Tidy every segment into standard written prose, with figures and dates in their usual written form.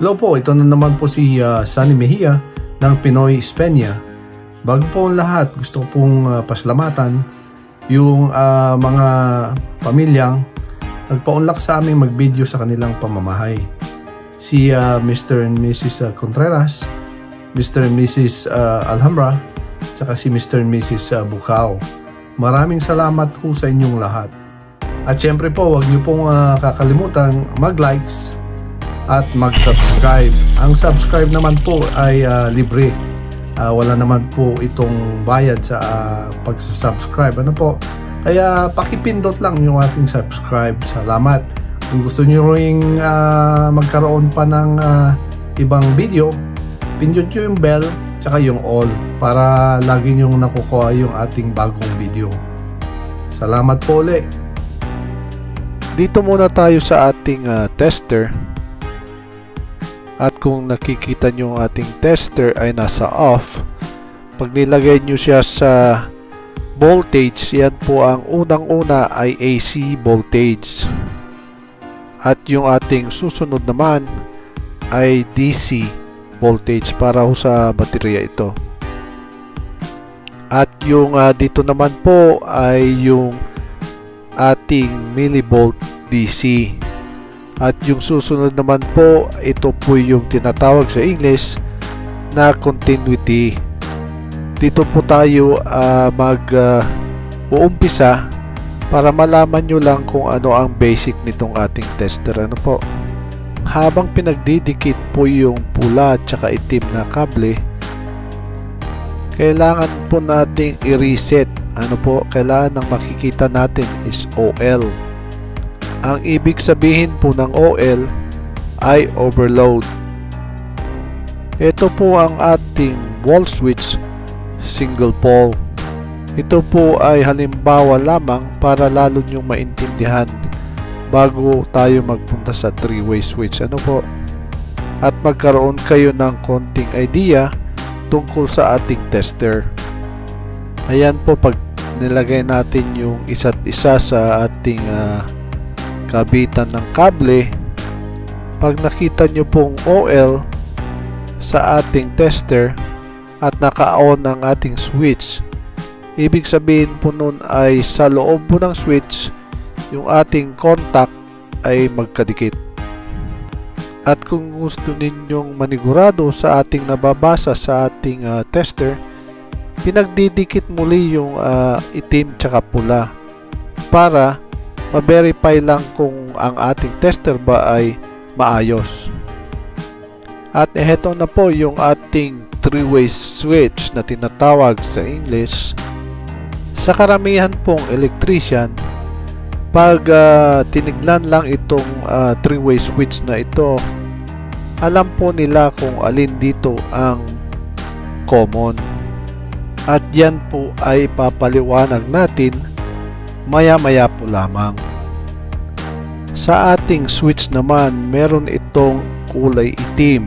Hello po, ito na naman po si Sunny Mejia ng Pinoy Spenya. Bago po ang lahat, gusto ko pong pasalamatan yung mga pamilyang nagpaunlak sa aming mag-video sa kanilang pamamahay. Si Mr. and Mrs. Contreras, Mr. and Mrs. Alhambra, tsaka si Mr. and Mrs. Bucao. Maraming salamat po sa inyong lahat. At syempre po, huwag niyo pong kakalimutan mag-likes at mag-subscribe. Ang subscribe naman po ay libre. Wala naman po itong bayad sa pag-subscribe. Ano po? Kaya pakipindot lang yung ating subscribe. Salamat. Kung gusto niyo ring magkaroon pa ng ibang video, pindot nyo yung bell tsaka yung all para lagi nyong nakukuha yung ating bagong video. Salamat po ulit. Dito muna tayo sa ating tester. At kung nakikita nyo ang ating tester ay nasa off, pag nilagay nyo siya sa voltage, yan po ang unang-una ay AC voltage. At yung ating susunod naman ay DC voltage para ho sa baterya ito. At yung dito naman po ay yung ating millivolt DC. At yung susunod naman po, ito po yung tinatawag sa English na continuity. Dito po tayo uumpisa para malaman nyo lang kung ano ang basic nitong ating tester. Ano po? Habang pinagdidikit po yung pula at saka itim na kable, kailangan po nating i-reset. Ano po? Kailangan ang makikita natin is OL. Ang ibig sabihin po ng OL ay overload. Ito po ang ating wall switch single pole. Ito po ay halimbawa lamang para lalo nyong maintindihan bago tayo magpunta sa three-way switch. Ano po? At magkaroon kayo ng konting idea tungkol sa ating tester. Ayan po, pag nilagay natin yung isa't isa sa ating kabitan ng kable, pag nakita nyo pong OL sa ating tester at naka-on ang ating switch, ibig sabihin po nun ay sa loob po ng switch yung ating contact ay magkadikit. At kung gusto ninyong manigurado sa ating nababasa sa ating tester, pinagdidikit muli yung itim tsaka pula para ma-verify lang kung ang ating tester ba ay maayos. At eto na po yung ating three-way switch na tinatawag sa English. Sa karamihan pong electrician, pag tinignan lang itong three-way switch na ito, alam po nila kung alin dito ang common. At yan po ay papaliwanag natin maya-maya po lamang. Sa ating switch naman, meron itong kulay itim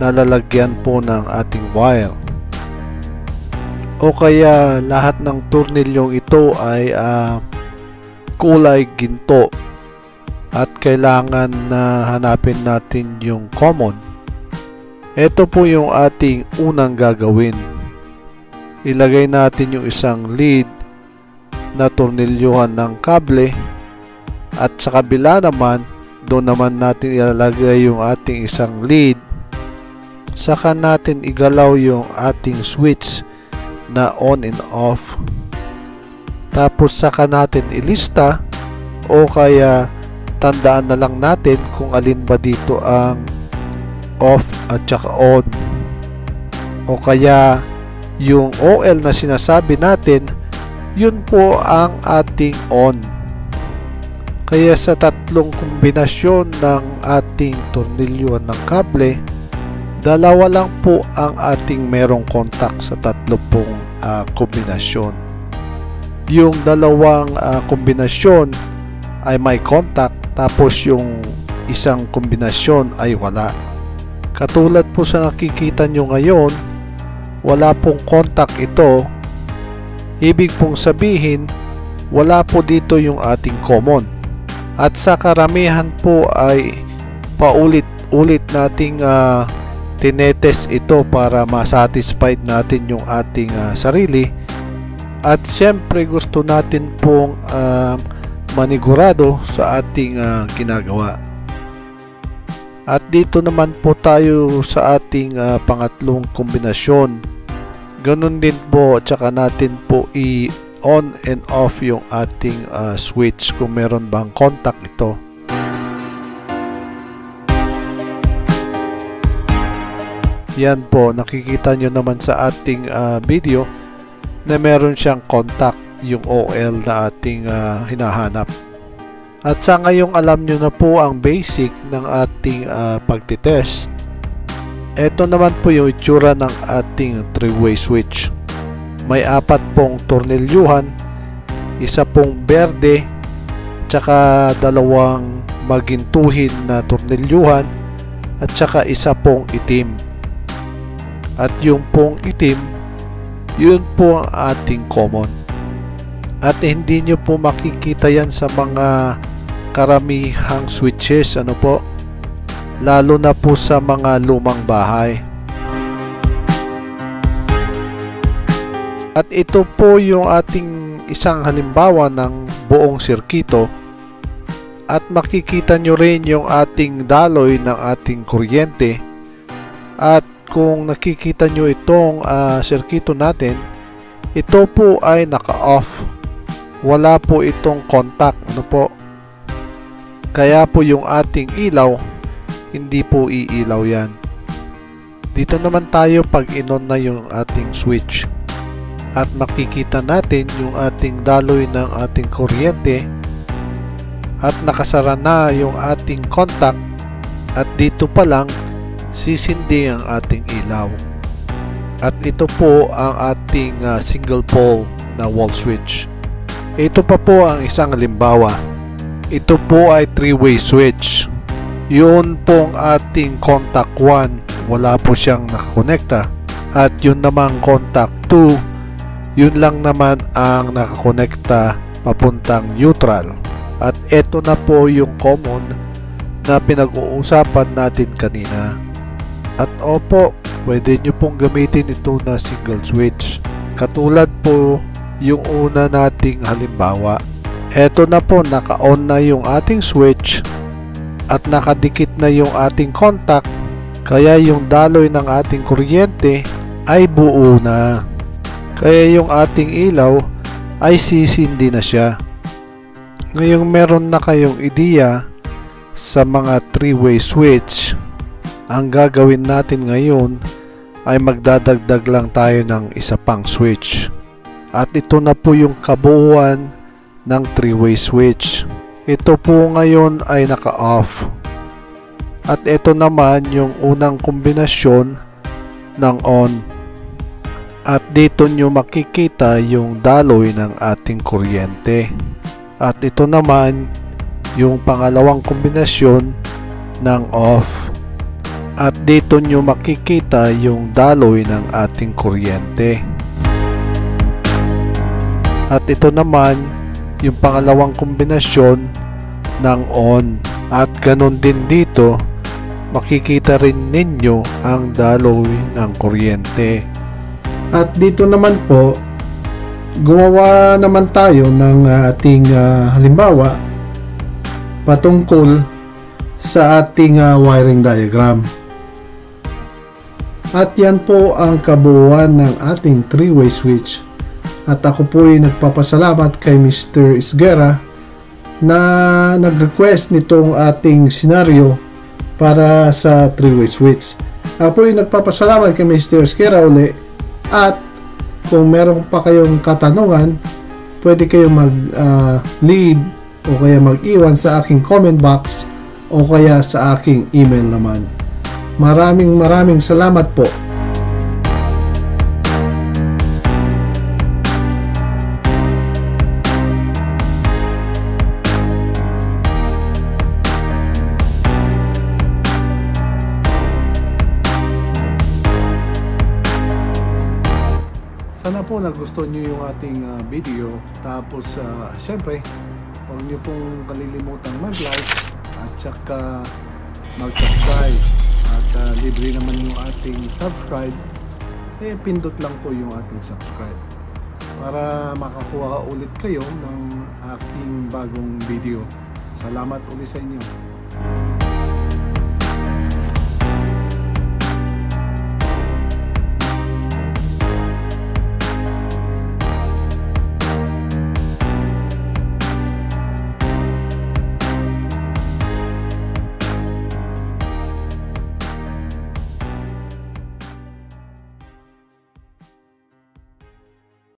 na lalagyan po ng ating wire. O kaya lahat ng tornilyong ito ay kulay ginto. At kailangan na hanapin natin yung common. Ito po yung ating unang gagawin. Ilagay natin yung isang lead na tornilyuhan ng kable at sa kabila naman, doon naman natin ilalagay yung ating isang lead. Saka natin igalaw yung ating switch na on and off. Tapos saka natin ilista o kaya tandaan na lang natin kung alin ba dito ang off at saka on. O kaya yung OL na sinasabi natin, yun po ang ating on. Kaya sa tatlong kombinasyon ng ating tornilyuhan ng kable, dalawa lang po ang ating merong contact sa tatlo pong kombinasyon. Yung dalawang kombinasyon ay may contact, tapos yung isang kombinasyon ay wala. Katulad po sa nakikita nyo ngayon, wala pong contact ito. Ibig pong sabihin, wala po dito yung ating common. At sa karamihan po ay paulit ulit-ulit nating tinetest ito para ma-satisfied natin yung ating sarili. At siyempre gusto natin pong manigurado sa ating ginagawa. At dito naman po tayo sa ating pangatlong kombinasyon. Ganun din po, tsaka natin po i-on and off yung ating switch kung meron bang contact ito. Yan po, nakikita nyo naman sa ating video na meron siyang contact, yung OL na ating hinahanap. At sa ngayong alam nyo na po ang basic ng ating pagtitest. Ito naman po yung itsura ng ating 3-way switch. May 4 pong tornilyuhan, isa pong berde, tsaka 2 magintuhin na tornilyuhan, at tsaka isa pong itim. At yung pong itim, yun po ang ating common. At hindi nyo po makikita yan sa mga karamihang switches, ano po, lalo na po sa mga lumang bahay. At ito po yung ating isang halimbawa ng buong sirkito. At makikita nyo rin yung ating daloy ng ating kuryente. At kung nakikita nyo itong sirkito natin, ito po ay naka-off. Wala po itong contact, ano po. Kaya po yung ating ilaw, hindi po iilaw yan. Dito naman tayo pag inon na yung ating switch. At makikita natin yung ating daloy ng ating kuryente. At nakasara na yung ating contact. At dito pa lang, sisindi ang ating ilaw. At ito po ang ating single pole na wall switch. Ito pa po ang isang halimbawa. Ito po ay 3-way switch. Yun pong ating contact 1, wala po siyang nakakonekta. At yun namang contact 2, yun lang naman ang nakakonekta papuntang neutral. At ito na po yung common na pinag-uusapan natin kanina. At opo, pwede nyo pong gamitin ito na single switch. Katulad po yung una nating halimbawa. Eto na po, naka-on na yung ating switch at nakadikit na yung ating contact, kaya yung daloy ng ating kuryente ay buo na. Kaya yung ating ilaw ay sisindi na siya. Ngayong meron na kayong ideya sa mga 3-way switch, ang gagawin natin ngayon ay magdadagdag lang tayo ng isa pang switch. At ito na po yung kabuuan ng 3-way switch. Ito po ngayon ay naka-off. At ito naman yung unang kombinasyon ng on. At dito nyo makikita yung daloy ng ating kuryente. At ito naman yung pangalawang kombinasyon ng off. At dito nyo makikita yung daloy ng ating kuryente. At ito naman yung pangalawang kombinasyon ng on. At ganun din dito, makikita rin ninyo ang daloy ng kuryente. At dito naman po, gumawa naman tayo ng ating halimbawa patungkol sa ating wiring diagram. At yan po ang kabuuan ng ating 3-way switch. At ako po ay nagpapasalamat kay Mr. Isguera na nag-request nitong ating senaryo para sa 3-way switch. Ako po ay nagpapasalamat kay Mr. Isguera uli. At kung meron pa kayong katanungan, pwede kayong mag-leave o kaya mag-iwan sa aking comment box o kaya sa aking email naman. Maraming salamat po. Sana po nagustuhan nyo yung ating video. Tapos siyempre, huwag nyo pong kalilimutang mag-like at saka mag-subscribe. At libre naman yung ating subscribe. Pindot lang po yung ating subscribe para makakuha ulit kayo ng aking bagong video. Salamat ulit sa inyo.